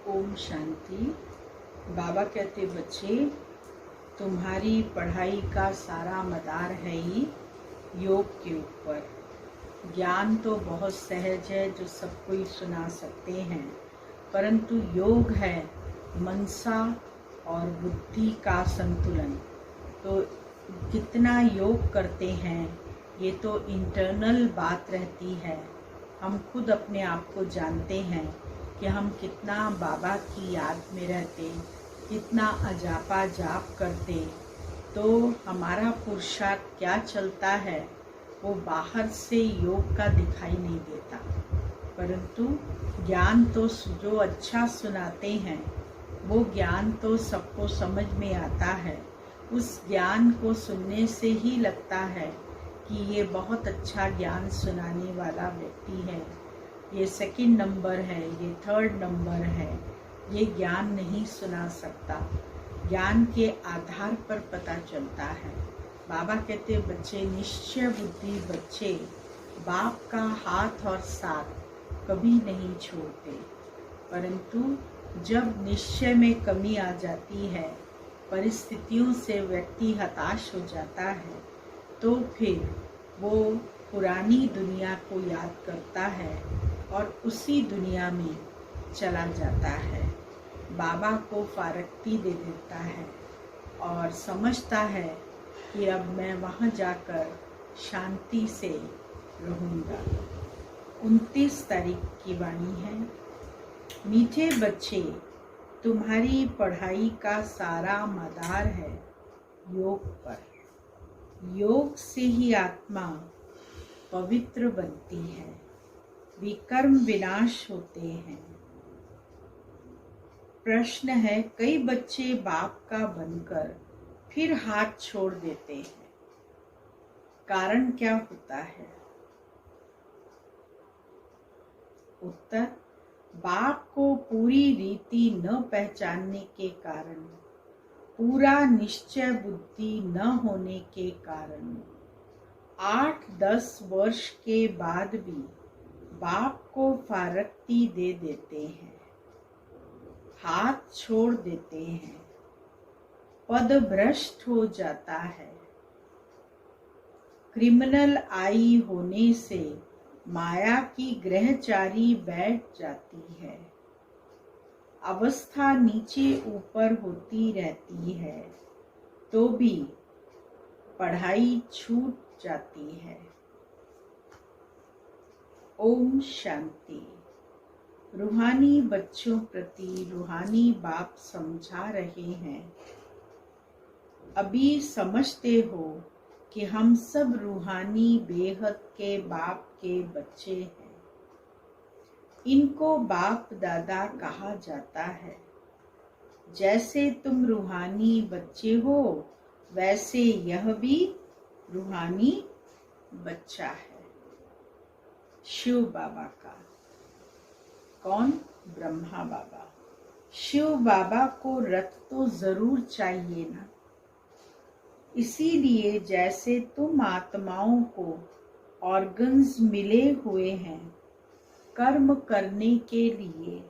ओम शांति। बाबा कहते बच्चे, तुम्हारी पढ़ाई का सारा मदार है ही योग के ऊपर। ज्ञान तो बहुत सहज है जो सब कोई सुना सकते हैं, परंतु योग है मनसा और बुद्धि का संतुलन। तो कितना योग करते हैं ये तो इंटरनल बात रहती है। हम खुद अपने आप को जानते हैं कि हम कितना बाबा की याद में रहते, कितना अजापा जाप करते, तो हमारा पुरुषार्थ क्या चलता है वो बाहर से योग का दिखाई नहीं देता। परंतु ज्ञान तो जो अच्छा सुनाते हैं वो ज्ञान तो सबको समझ में आता है। उस ज्ञान को सुनने से ही लगता है कि ये बहुत अच्छा ज्ञान सुनाने वाला व्यक्ति है, ये सेकंड नंबर है, ये थर्ड नंबर है, ये ज्ञान नहीं सुना सकता। ज्ञान के आधार पर पता चलता है। बाबा कहते बच्चे, निश्चय बुद्धि बच्चे बाप का हाथ और साथ कभी नहीं छोड़ते। परंतु जब निश्चय में कमी आ जाती है, परिस्थितियों से व्यक्ति हताश हो जाता है, तो फिर वो पुरानी दुनिया को याद करता है और उसी दुनिया में चला जाता है। बाबा को फारक्ती दे देता है और समझता है कि अब मैं वहाँ जाकर शांति से रहूँगा। 29 तारीख की वाणी है। मीठे बच्चे, तुम्हारी पढ़ाई का सारा मदार है योग पर। योग से ही आत्मा पवित्र बनती है, विकर्म विनाश होते हैं। प्रश्न है, कई बच्चे बाप का बनकर फिर हाथ छोड़ देते हैं, कारण क्या होता है? उत्तर, बाप को पूरी रीति न पहचानने के कारण, पूरा निश्चय बुद्धि न होने के कारण 8-10 वर्ष के बाद भी बाप को फारक्ती दे देते हैं, हाथ छोड़ देते हैं, पद भ्रष्ट हो जाता है। क्रिमिनल आई होने से माया की ग्रहचारी बैठ जाती है। अवस्था नीचे ऊपर होती रहती है तो भी पढ़ाई छूट जाती है। ओम शांति। रूहानी बच्चों प्रति रूहानी बाप समझा रहे हैं, अभी समझते हो कि हम सब रूहानी बेहद के बाप के बच्चे हैं। इनको बाप दादा कहा जाता है। जैसे तुम रूहानी बच्चे हो, वैसे यह भी रूहानी बच्चा है। शिव बाबा का। कौन? ब्रह्मा बाबा। शिव बाबा को रथ तो जरूर चाहिए ना। इसीलिए जैसे तुम आत्माओं को ऑर्गन्स मिले हुए हैं कर्म करने के लिए,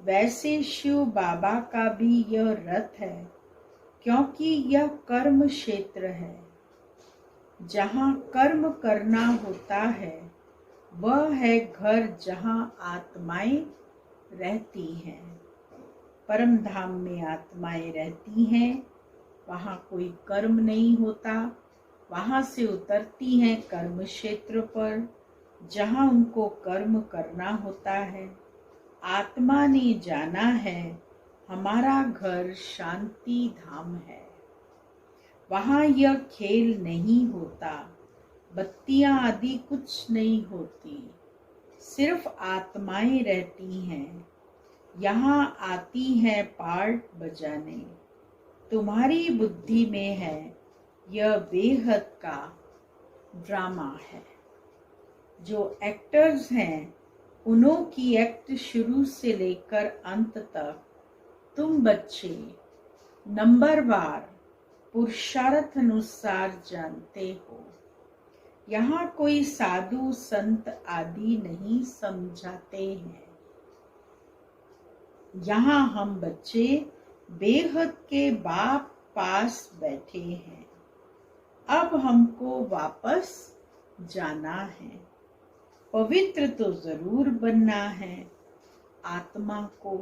वैसे शिव बाबा का भी यह रथ है, क्योंकि यह कर्म क्षेत्र है। जहाँ कर्म करना होता है वह है घर जहाँ आत्माएं रहती हैं। परम धाम में आत्माएं रहती हैं, वहाँ कोई कर्म नहीं होता। वहाँ से उतरती हैं कर्म क्षेत्र पर, जहाँ उनको कर्म करना होता है। आत्मा ने जाना है हमारा घर शांति धाम है, वहाँ यह खेल नहीं होता, बत्तियां आदि कुछ नहीं होती, सिर्फ आत्माएं रहती हैं। यहाँ आती हैं पार्ट बजाने। तुम्हारी बुद्धि में है यह बेहद का ड्रामा है। जो एक्टर्स हैं उन्हों की एक्ट शुरू से लेकर अंत तक तुम बच्चे नंबरवार पुरुषार्थ अनुसार जानते हो। यहाँ कोई साधु संत आदि नहीं समझाते हैं। यहाँ हम बच्चे बेहद के बाप पास बैठे हैं। अब हमको वापस जाना है। पवित्र तो जरूर बनना है आत्मा को।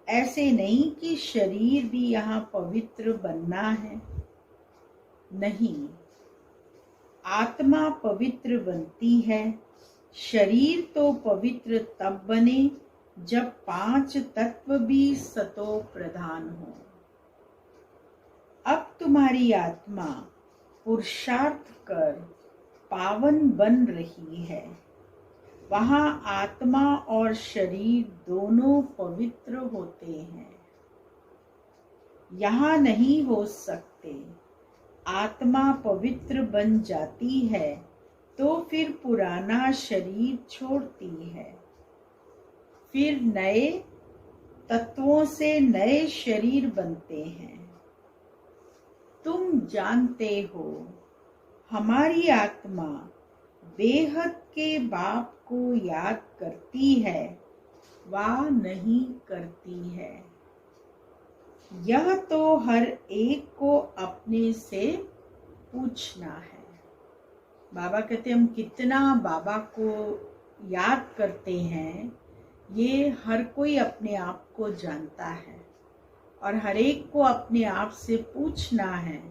ऐसे नहीं कि शरीर भी यहाँ पवित्र बनना है। नहीं, आत्मा पवित्र बनती है। शरीर तो पवित्र तब बने जब 5 तत्व भी सतो प्रधान हो। अब तुम्हारी आत्मा पुरुषार्थ कर पावन बन रही है। वहां आत्मा और शरीर दोनों पवित्र होते हैं। यहाँ नहीं हो सकते। आत्मा पवित्र बन जाती है तो फिर पुराना शरीर छोड़ती है। फिर नए तत्वों से नए शरीर बनते हैं। तुम जानते हो, हमारी आत्मा बेहद के बाप को याद करती है वा नहीं करती है, यह तो हर एक को अपने से पूछना है। बाबा कहते हम कितना बाबा को याद करते हैं, ये हर कोई अपने आप को जानता है। और हर एक को अपने आप से पूछना है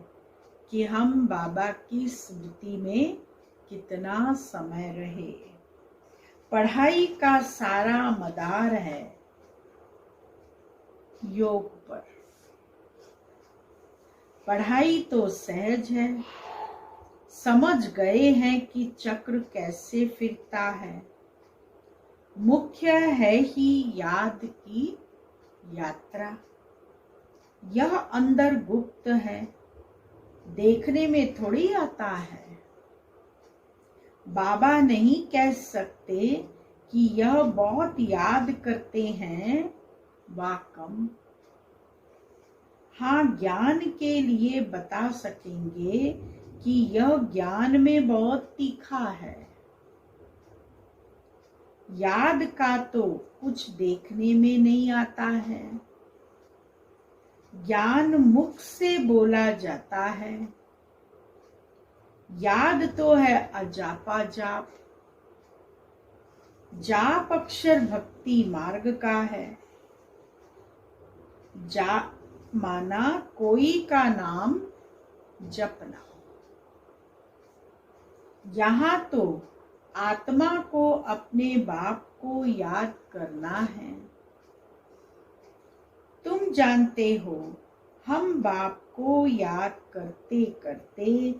कि हम बाबा की स्मृति में कितना समय रहे। पढ़ाई का सारा मदार है योग पर। पढ़ाई तो सहज है, समझ गए हैं कि चक्र कैसे फिरता है। मुख्य है ही याद की यात्रा। यह अंदर गुप्त है, देखने में थोड़ी आता है। बाबा नहीं कह सकते कि यह बहुत याद करते हैं वा कम। हाँ, ज्ञान के लिए बता सकेंगे कि यह ज्ञान में बहुत तीखा है। याद का तो कुछ देखने में नहीं आता है। ज्ञान मुख से बोला जाता है। याद तो है अजापा जाप। जाप अक्षर भक्ति मार्ग का है। जाप माना कोई का नाम जपना। यहाँ तो आत्मा को अपने बाप को याद करना है। तुम जानते हो, हम बाप को याद करते करते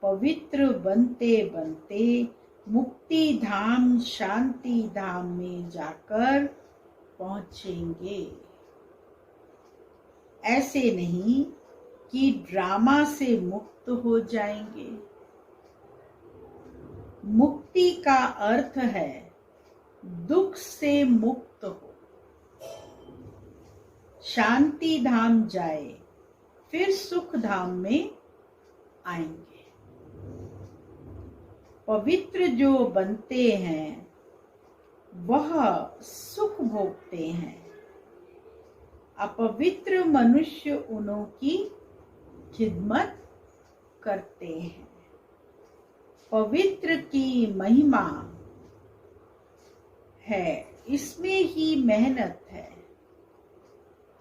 पवित्र बनते बनते मुक्ति धाम शांति धाम में जाकर पहुंचेंगे। ऐसे नहीं कि ड्रामा से मुक्त हो जाएंगे। मुक्ति का अर्थ है दुख से मुक्त हो। शांति धाम जाए फिर सुख धाम में आएंगे। पवित्र जो बनते हैं वह सुख भोगते हैं। अपवित्र मनुष्य उन्हों की खिदमत करते हैं। पवित्र की महिमा है, इसमें ही मेहनत है।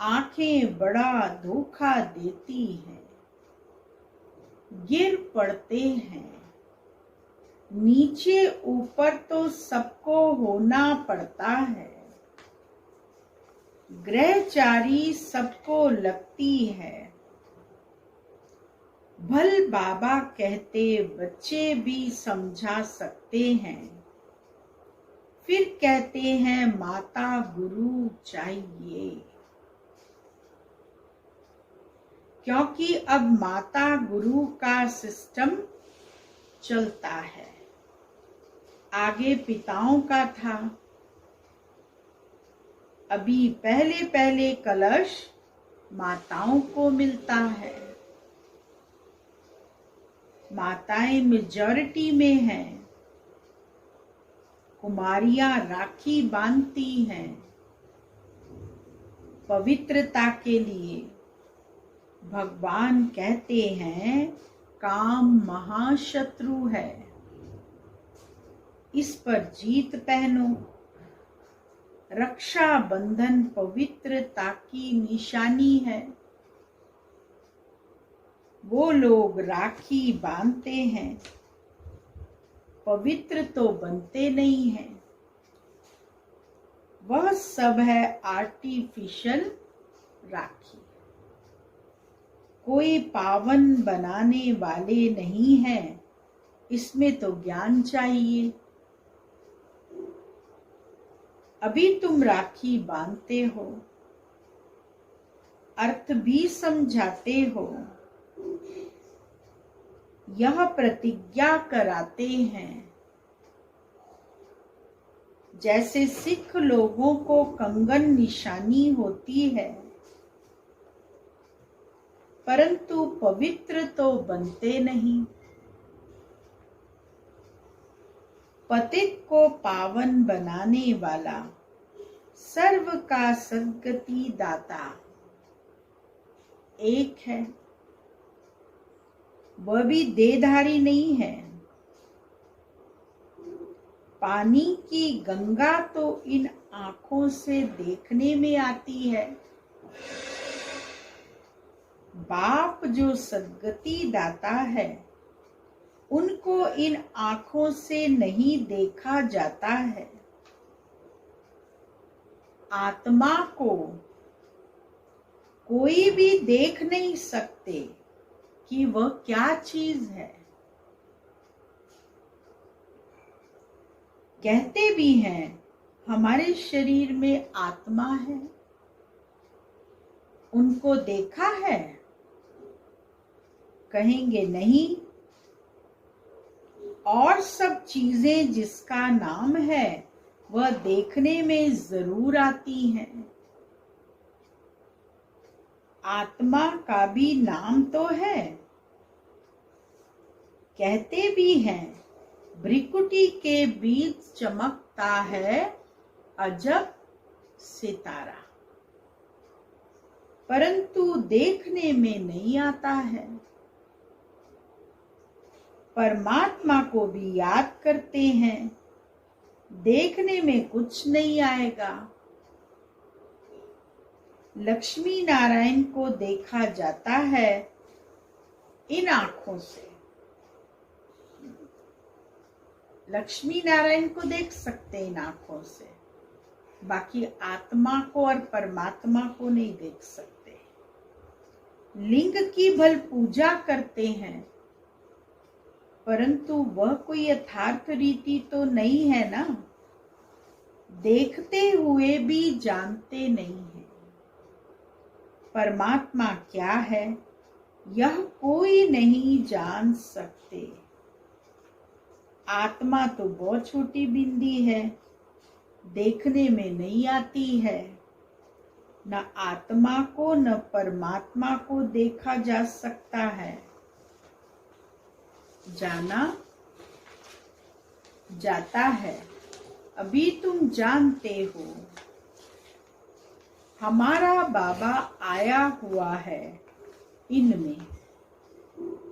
आंखें बड़ा धोखा देती हैं, गिर पड़ते हैं। नीचे ऊपर तो सबको होना पड़ता है। ग्रहचारी सबको लगती है। भल बाबा कहते बच्चे भी समझा सकते हैं। फिर कहते हैं माता गुरु चाहिए, क्योंकि अब माता गुरु का सिस्टम चलता है। आगे पिताओं का था। अभी पहले पहले कलश माताओं को मिलता है। माताएं मेजॉरिटी में हैं। कुमारियां राखी बांधती हैं। पवित्रता के लिए भगवान कहते हैं काम महाशत्रु है, इस पर जीत पहनो। रक्षा बंधन पवित्रता की निशानी है। वो लोग राखी बांधते हैं, पवित्र तो बनते नहीं हैं। वह सब है आर्टिफिशियल राखी। कोई पावन बनाने वाले नहीं हैं, इसमें तो ज्ञान चाहिए। अभी तुम राखी बांधते हो, अर्थ भी समझाते हो, यह प्रतिज्ञा कराते हैं। जैसे सिख लोगों को कंगन निशानी होती है, परंतु पवित्र तो बनते नहीं। पतित को पावन बनाने वाला सर्व का सद्गति दाता एक है, वह भी देहधारी नहीं है। पानी की गंगा तो इन आंखों से देखने में आती है। बाप जो सद्गति दाता है, उनको इन आंखों से नहीं देखा जाता है। आत्मा को कोई भी देख नहीं सकते कि वह क्या चीज है। कहते भी हैं हमारे शरीर में आत्मा है, उनको देखा है? कहेंगे नहीं। और सब चीजें जिसका नाम है वह देखने में जरूर आती हैं। आत्मा का भी नाम तो है। कहते भी हैं भ्रिकुटी के बीच चमकता है अजब सितारा, परंतु देखने में नहीं आता है। परमात्मा को भी याद करते हैं, देखने में कुछ नहीं आएगा। लक्ष्मी नारायण को देखा जाता है इन आंखों से। लक्ष्मी नारायण को देख सकते इन आंखों से, बाकी आत्मा को और परमात्मा को नहीं देख सकते। लिंग की भल पूजा करते हैं, परंतु वह कोई यथार्थ रीति तो नहीं है ना। देखते हुए भी जानते नहीं है। परमात्मा क्या है यह कोई नहीं जान सकते। आत्मा तो बहुत छोटी बिंदी है, देखने में नहीं आती है। न आत्मा को न परमात्मा को देखा जा सकता है। जाना जाता है, अभी तुम जानते हो। हमारा बाबा आया हुआ है इनमें।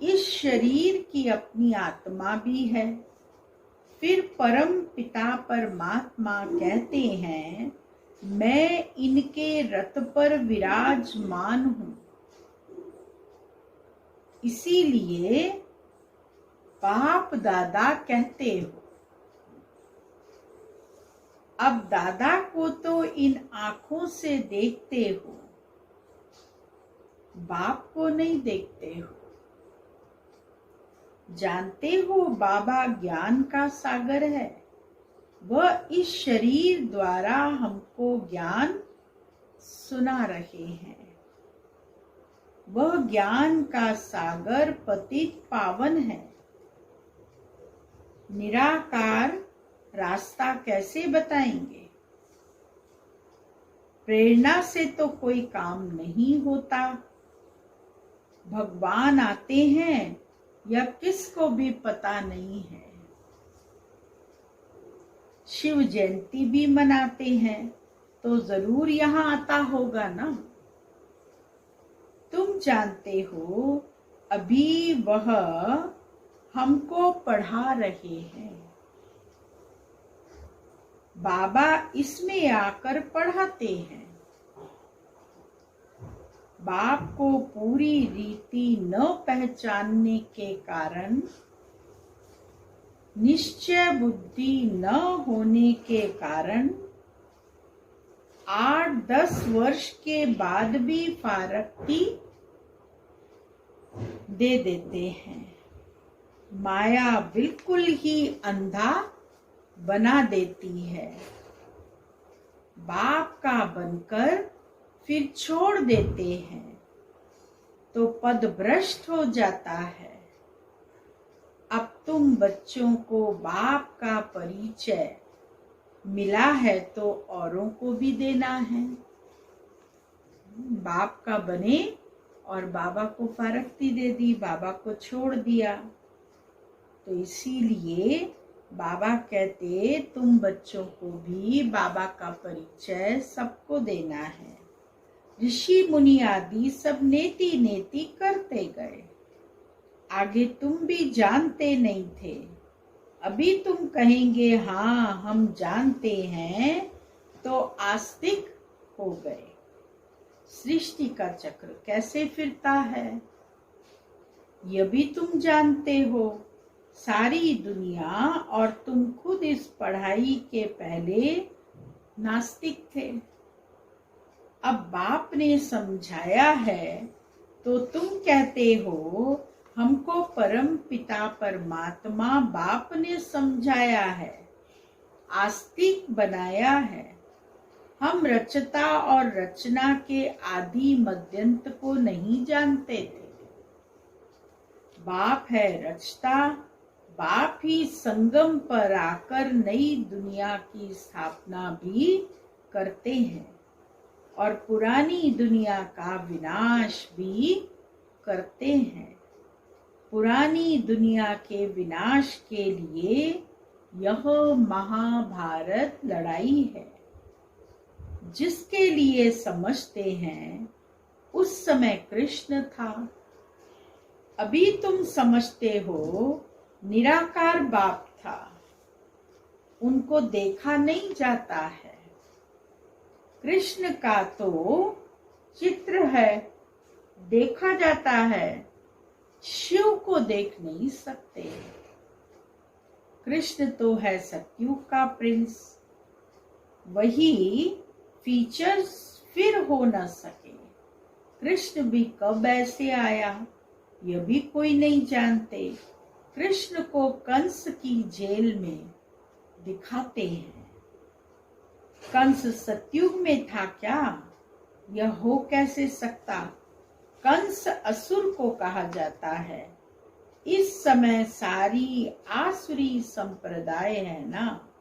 इस शरीर की अपनी आत्मा भी है। फिर परम पिता परमात्मा कहते हैं मैं इनके रथ पर विराजमान हूं। इसीलिए बाप दादा कहते हो। अब दादा को तो इन आंखों से देखते हो, बाप को नहीं देखते हो। जानते हो बाबा ज्ञान का सागर है। वह इस शरीर द्वारा हमको ज्ञान सुना रहे हैं। वह ज्ञान का सागर पतित पावन है। निराकार रास्ता कैसे बताएंगे? प्रेरणा से तो कोई काम नहीं होता। भगवान आते हैं यह किसको भी पता नहीं है। शिव जयंती भी मनाते हैं तो जरूर यहाँ आता होगा ना। तुम जानते हो अभी वह हमको पढ़ा रहे हैं। बाबा इसमें आकर पढ़ाते हैं। बाप को पूरी रीति न पहचानने के कारण, निश्चय बुद्धि न होने के कारण 8-10 वर्ष के बाद भी फारक्ती दे देते हैं। माया बिल्कुल ही अंधा बना देती है। बाप का बनकर फिर छोड़ देते हैं तो पद भ्रष्ट हो जाता है। अब तुम बच्चों को बाप का परिचय मिला है तो औरों को भी देना है। बाप का बने और बाबा को फारक्ती दे दी, बाबा को छोड़ दिया। तो इसीलिए बाबा कहते तुम बच्चों को भी बाबा का परिचय सबको देना है। ऋषि मुनि आदि सब नेति नेति करते गए। आगे तुम भी जानते नहीं थे, अभी तुम कहेंगे हाँ हम जानते हैं, तो आस्तिक हो गए। सृष्टि का चक्र कैसे फिरता है यह भी तुम जानते हो। सारी दुनिया और तुम खुद इस पढ़ाई के पहले नास्तिक थे। अब बाप ने समझाया है तो तुम कहते हो हमको परम पिता परमात्मा बाप ने समझाया है, आस्तिक बनाया है। हम रचता और रचना के आदि मध्यंत को नहीं जानते थे। बाप है रचता, बाप ही संगम पर आकर नई दुनिया की स्थापना भी करते हैं और पुरानी दुनिया का विनाश भी करते हैं। पुरानी दुनिया के विनाश के लिए यह महाभारत लड़ाई है। जिसके लिए समझते हैं उस समय कृष्ण था। अभी तुम समझते हो निराकार बाप था, उनको देखा नहीं जाता है। कृष्ण का तो चित्र है, देखा जाता है, शिव को देख नहीं सकते। कृष्ण तो है सतयुग का प्रिंस, वही फीचर्स फिर हो न सके। कृष्ण भी कब ऐसे आया यह भी कोई नहीं जानते। कृष्ण को कंस की जेल में दिखाते हैं। कंस सतयुग में था क्या? यह हो कैसे सकता? कंस असुर को कहा जाता है। इस समय सारी आसुरी संप्रदाय है ना,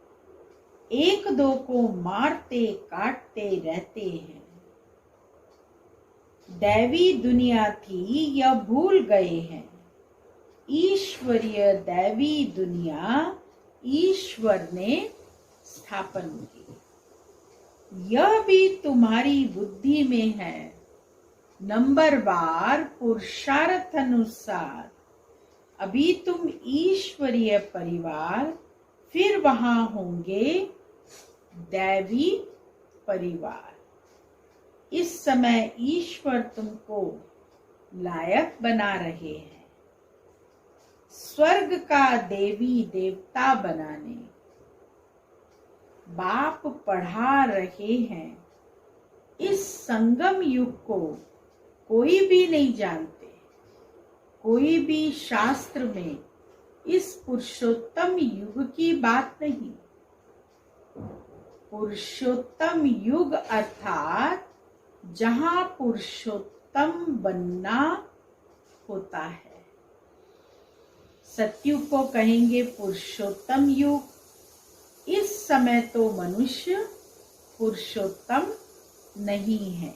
एक दो को मारते काटते रहते हैं। दैवी दुनिया थी यह भूल गए हैं। ईश्वरीय दैवी दुनिया ईश्वर ने स्थापन की। यह भी तुम्हारी बुद्धि में है। नंबरवार पुरुषार्थ अनुसार अभी तुम ईश्वरीय परिवार, फिर वहां होंगे दैवी परिवार। इस समय ईश्वर तुमको लायक बना रहे हैं स्वर्ग का देवी देवता बनाने। बाप पढ़ा रहे हैं। इस संगम युग को कोई भी नहीं जानते। कोई भी शास्त्र में इस पुरुषोत्तम युग की बात नहीं। पुरुषोत्तम युग अर्थात जहां पुरुषोत्तम बनना होता है। सतयुग को कहेंगे पुरुषोत्तम युग। इस समय तो मनुष्य पुरुषोत्तम नहीं है,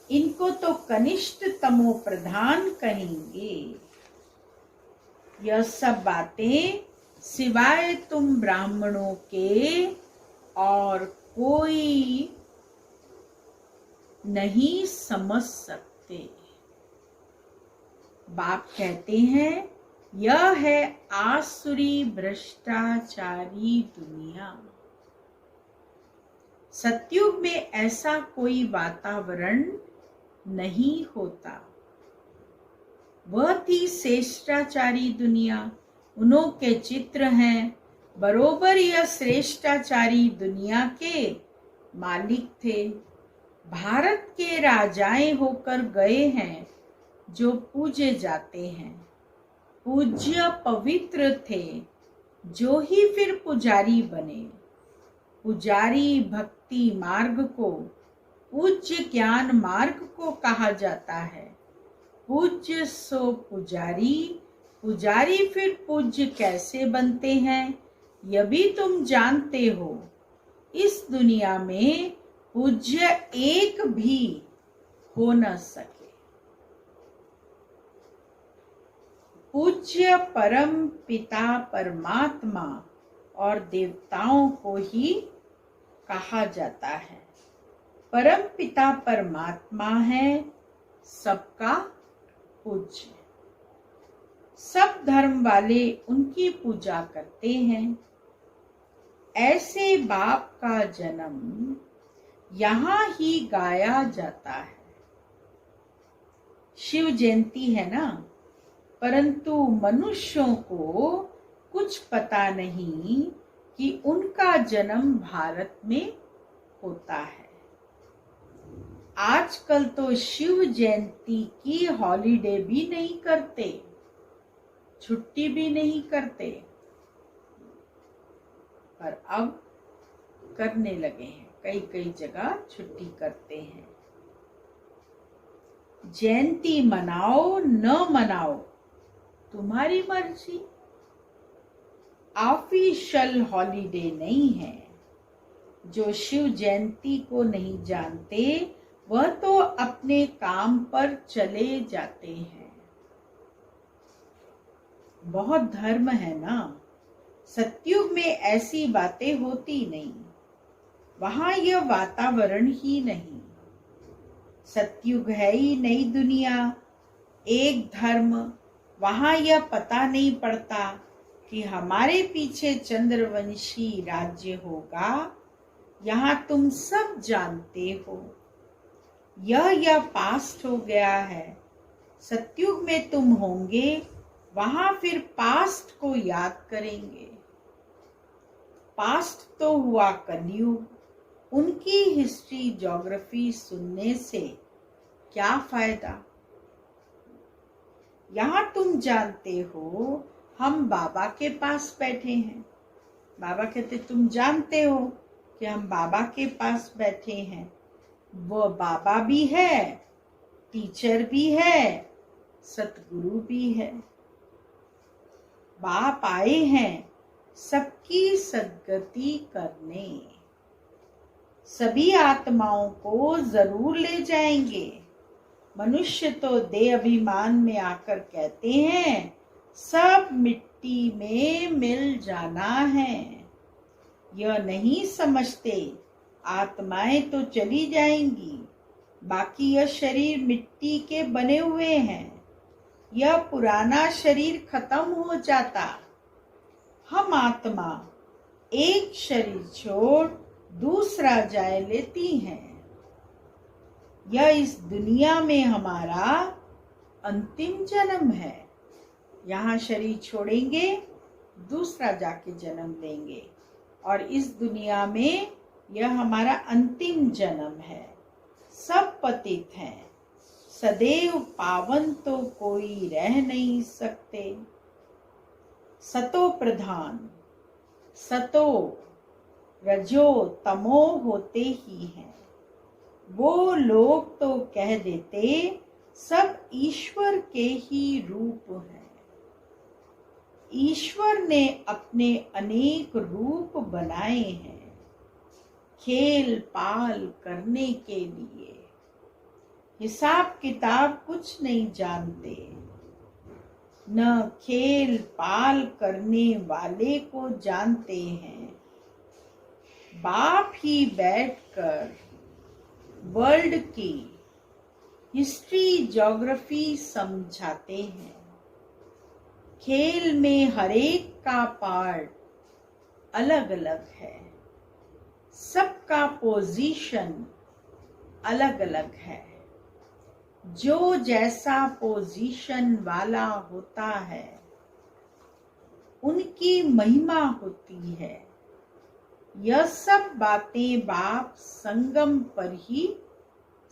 इनको तो कनिष्ठ तमो प्रधान कहेंगे। यह सब बातें सिवाय तुम ब्राह्मणों के और कोई नहीं समझ सकते। बाप कहते हैं यह है आसुरी भ्रष्टाचारी दुनिया। सतयुग में ऐसा कोई वातावरण नहीं होता। वह थी श्रेष्ठाचारी दुनिया, उन्हों के चित्र हैं। बरोबर यह श्रेष्ठाचारी दुनिया के मालिक थे। भारत के राजाएं होकर गए हैं जो पूजे जाते हैं। पूज्य पवित्र थे जो ही फिर पुजारी बने। पुजारी भक्ति मार्ग को, पूज्य ज्ञान मार्ग को कहा जाता है। पूज्य सो पुजारी, पुजारी फिर पूज्य कैसे बनते हैं यह भी तुम जानते हो। इस दुनिया में पूज्य एक भी हो न सके। पूज्य परम पिता परमात्मा और देवताओं को ही कहा जाता है। परम पिता परमात्मा है सबका पूज्य। सब धर्म वाले उनकी पूजा करते हैं। ऐसे बाप का जन्म यहाँ ही गाया जाता है। शिव जयंती है ना, परंतु मनुष्यों को कुछ पता नहीं कि उनका जन्म भारत में होता है। आजकल तो शिव जयंती की हॉलीडे भी नहीं करते, छुट्टी भी नहीं करते, पर अब करने लगे हैं। कई कई जगह छुट्टी करते हैं। जयंती मनाओ न मनाओ तुम्हारी मर्जी। ऑफिशियल हॉलीडे नहीं है। जो शिव जयंती को नहीं जानते वह तो अपने काम पर चले जाते हैं। बहुत धर्म है ना। सतयुग में ऐसी बातें होती नहीं। वहां यह वातावरण ही नहीं। सतयुग है ही नई दुनिया, एक धर्म। वहां यह पता नहीं पड़ता कि हमारे पीछे चंद्रवंशी राज्य होगा। यहाँ तुम सब जानते हो। यह पास्ट हो गया है। सतयुग में तुम होंगे, वहां फिर पास्ट को याद करेंगे। पास्ट तो हुआ कलयुग। उनकी हिस्ट्री ज्योग्राफी सुनने से क्या फायदा। यहाँ तुम जानते हो हम बाबा के पास बैठे हैं। बाबा कहते तुम जानते हो कि हम बाबा के पास बैठे हैं। वो बाबा भी है, टीचर भी है, सतगुरु भी है। बाप आए हैं सबकी सद्गति करने। सभी आत्माओं को जरूर ले जाएंगे। मनुष्य तो देह अभिमान में आकर कहते हैं सब मिट्टी में मिल जाना है। यह नहीं समझते आत्माएं तो चली जाएंगी, बाकी यह शरीर मिट्टी के बने हुए हैं। यह पुराना शरीर खत्म हो जाता। हम आत्मा एक शरीर छोड़ दूसरा जाए लेती हैं। यह इस दुनिया में हमारा अंतिम जन्म है। यहाँ शरीर छोड़ेंगे, दूसरा जाके जन्म लेंगे, और इस दुनिया में यह हमारा अंतिम जन्म है। सब पतित हैं, सदैव पावन तो कोई रह नहीं सकते। सतो प्रधान, सतो रजो तमो होते ही हैं। वो लोग तो कह देते सब ईश्वर के ही रूप हैं। ईश्वर ने अपने अनेक रूप बनाए हैं खेल पाल करने के लिए। हिसाब किताब कुछ नहीं जानते, न खेल पाल करने वाले को जानते हैं। बाप ही बैठकर वर्ल्ड की हिस्ट्री ज्योग्राफी समझाते हैं। खेल में हरेक का पार्ट अलग अलग है, सबका पोजीशन अलग अलग है। जो जैसा पोजीशन वाला होता है उनकी महिमा होती है। यह सब बातें बाप संगम पर ही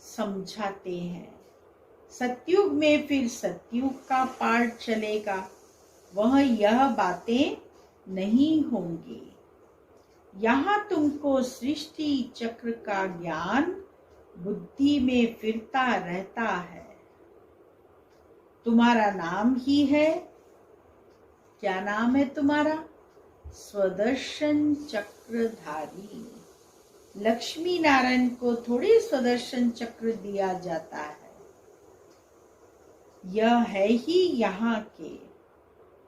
समझाते हैं। सतयुग में फिर सतयुग का पार्ट चलेगा, वह यह बातें नहीं होंगी। यहाँ तुमको सृष्टि चक्र का ज्ञान बुद्धि में फिरता रहता है। तुम्हारा नाम ही है, क्या नाम है तुम्हारा? स्वदर्शन चक्रधारी। लक्ष्मी नारायण को थोड़ी स्वदर्शन चक्र दिया जाता है। यह है ही यहाँ के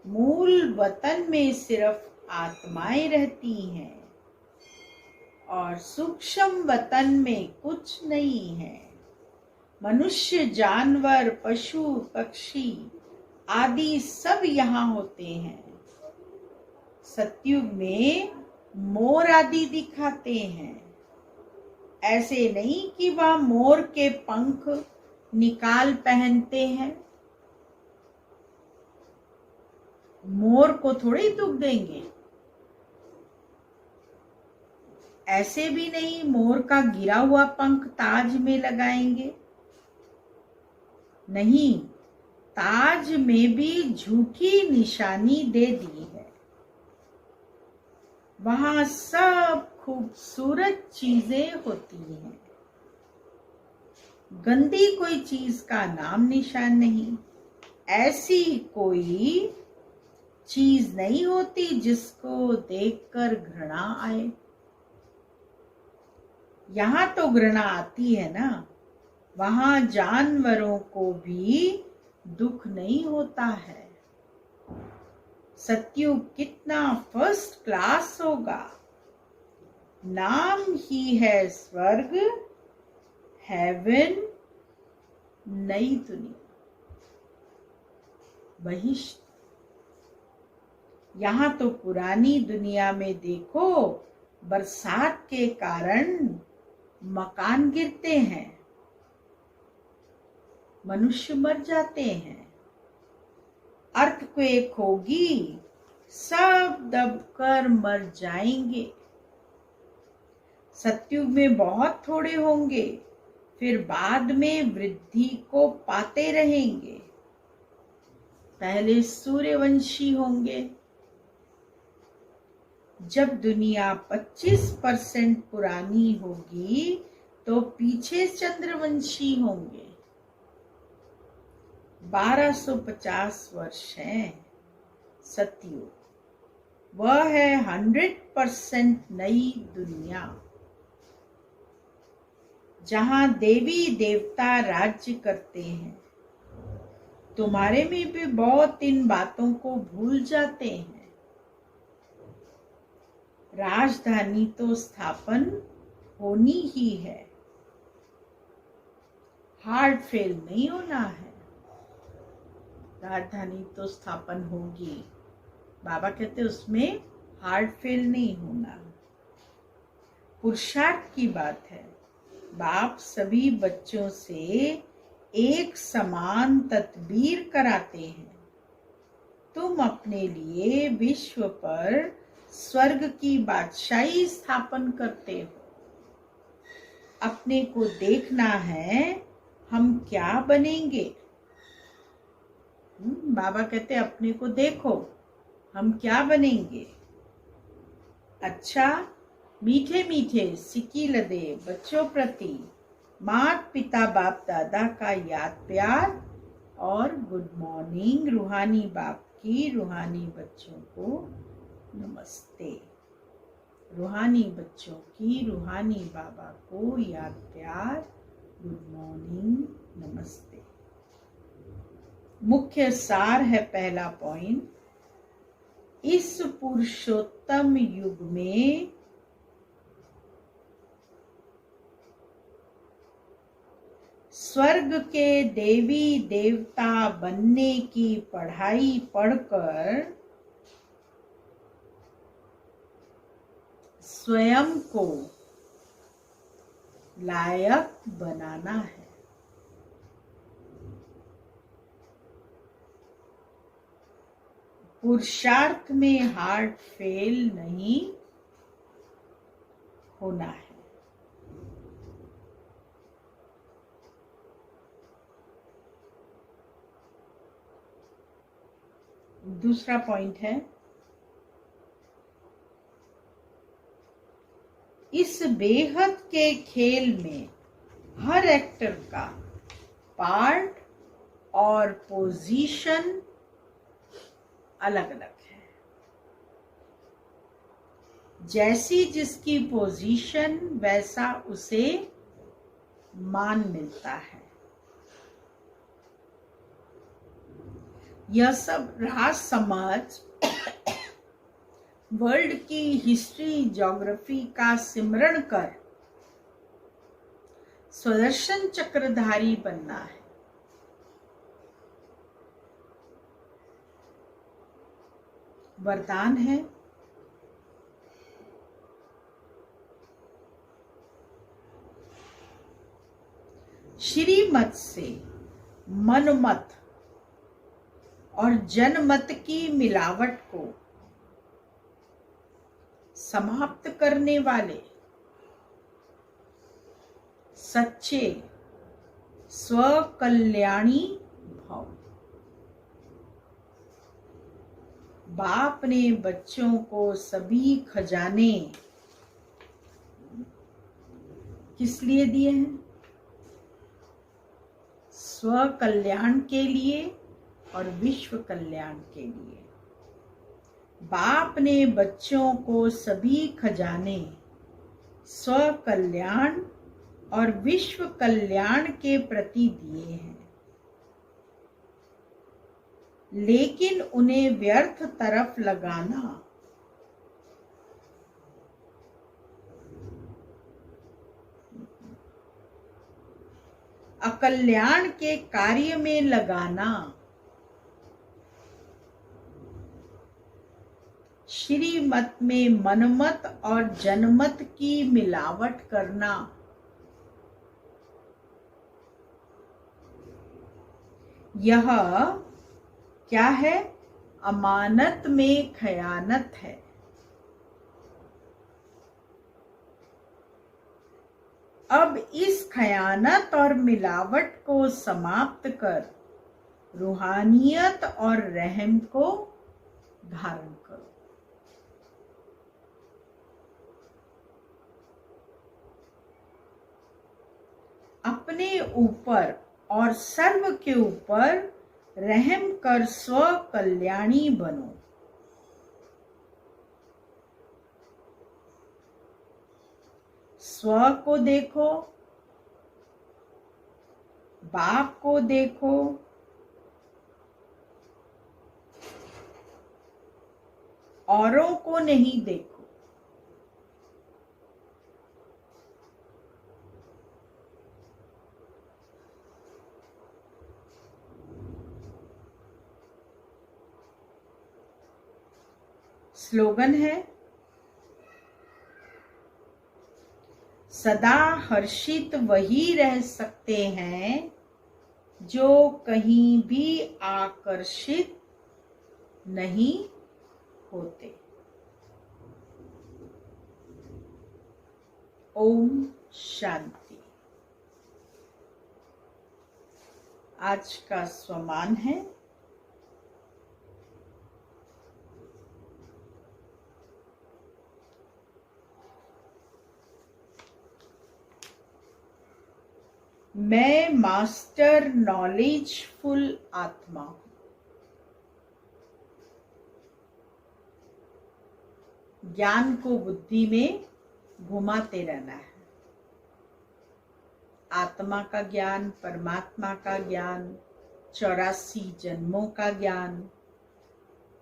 मूल वतन में सिर्फ आत्माएं रहती हैं और सूक्ष्म वतन में कुछ नहीं है। मनुष्य, जानवर, पशु, पक्षी आदि सब यहाँ होते हैं। सतयुग में मोर आदि दिखाते हैं। ऐसे नहीं कि वह मोर के पंख निकाल पहनते हैं। मोर को थोड़ी दुख देंगे। ऐसे भी नहीं मोर का गिरा हुआ पंख ताज में लगाएंगे। नहीं, ताज में भी झूठी निशानी दे दी है। वहां सब खूबसूरत चीजें होती हैं। गंदी कोई चीज का नाम निशान नहीं। ऐसी कोई चीज नहीं होती जिसको देखकर घृणा आए। यहाँ तो घृणा आती है ना, वहां जानवरों को भी दुख नहीं होता है। सतयुग कितना फर्स्ट क्लास होगा। नाम ही है स्वर्ग, हेवन, नई दुनिया, बहिष्ठ। यहाँ तो पुरानी दुनिया में देखो, बरसात के कारण मकान गिरते हैं, मनुष्य मर जाते हैं। अर्थक्वेक होगी, सब दबकर मर जाएंगे। सतयुग में बहुत थोड़े होंगे, फिर बाद में वृद्धि को पाते रहेंगे। पहले सूर्यवंशी होंगे। जब दुनिया 25% पुरानी होगी तो पीछे चंद्रवंशी होंगे। 1250 वर्ष है सतयुग, वह है 100% नई दुनिया, जहां देवी देवता राज्य करते हैं। तुम्हारे में भी बहुत इन बातों को भूल जाते हैं। राजधानी तो स्थापन होनी ही है, हार्ट फेल नहीं होना है। राजधानी तो स्थापन होगी, बाबा कहते उसमें हार्ट फेल नहीं होना। पुरुषार्थ की बात है। बाप सभी बच्चों से एक समान तदबीर कराते हैं। तुम अपने लिए विश्व पर स्वर्ग की बादशाही स्थापन करते हो। अपने को देखना है हम क्या बनेंगे। बाबा कहते अपने को देखो हम क्या बनेंगे। अच्छा, मीठे मीठे सिक्की लदे बच्चों प्रति माता पिता बाप दादा का याद प्यार और गुड मॉर्निंग। रूहानी बाप की रूहानी बच्चों को नमस्ते। रूहानी बच्चों की रूहानी बाबा को याद प्यार, गुड मॉर्निंग, नमस्ते। मुख्य सार है पहला पॉइंट, इस पुरुषोत्तम युग में स्वर्ग के देवी देवता बनने की पढ़ाई पढ़कर स्वयं को लायक बनाना है। पुरुषार्थ में हार्ट फेल नहीं होना है। दूसरा पॉइंट है, इस बेहद के खेल में हर एक्टर का पार्ट और पोजीशन अलग अलग है। जैसी जिसकी पोजीशन वैसा उसे मान मिलता है। यह सब राज समाज वर्ल्ड की हिस्ट्री ज्योग्राफी का सिमरण कर सुदर्शन चक्रधारी बनना है। वरदान है, श्रीमत से मनमत और जनमत की मिलावट को समाप्त करने वाले सच्चे स्वकल्याणी भव। बाप ने बच्चों को सभी खजाने किस लिए दिए हैं? स्व कल्याण के लिए और विश्व कल्याण के लिए। बाप ने बच्चों को सभी खजाने स्व कल्याण और विश्व कल्याण के प्रति दिए हैं, लेकिन उन्हें व्यर्थ तरफ लगाना अकल्याण के कार्य में लगाना श्रीमत में मनमत और जनमत की मिलावट करना यह क्या है? अमानत में खयानत है। अब इस खयानत और मिलावट को समाप्त कर रूहानियत और रहम को धारण करो। अपने ऊपर और सर्व के ऊपर रहम कर स्व कल्याणी बनो। स्व को देखो, बाप को देखो, औरों को नहीं देखो। स्लोगन है, सदा हर्षित वही रह सकते हैं जो कहीं भी आकर्षित नहीं होते। ओम शांति। आज का स्वमान है, मैं मास्टर नॉलेजफुल आत्मा हूं। ज्ञान को बुद्धि में घुमाते रहना है। आत्मा का ज्ञान, परमात्मा का ज्ञान, 84 जन्मों का ज्ञान,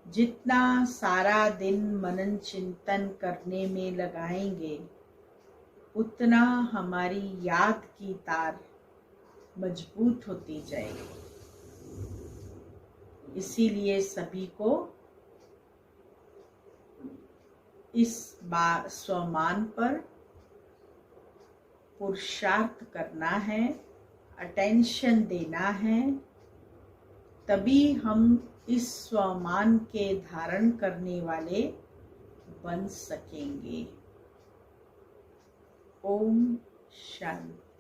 जितना सारा दिन मनन चिंतन करने में लगाएंगे उतना हमारी याद की तार मजबूत होती जाएगी। इसीलिए सभी को इस स्वमान पर पुरुषार्थ करना है, अटेंशन देना है, तभी हम इस स्वमान के धारण करने वाले बन सकेंगे। ओम शांति।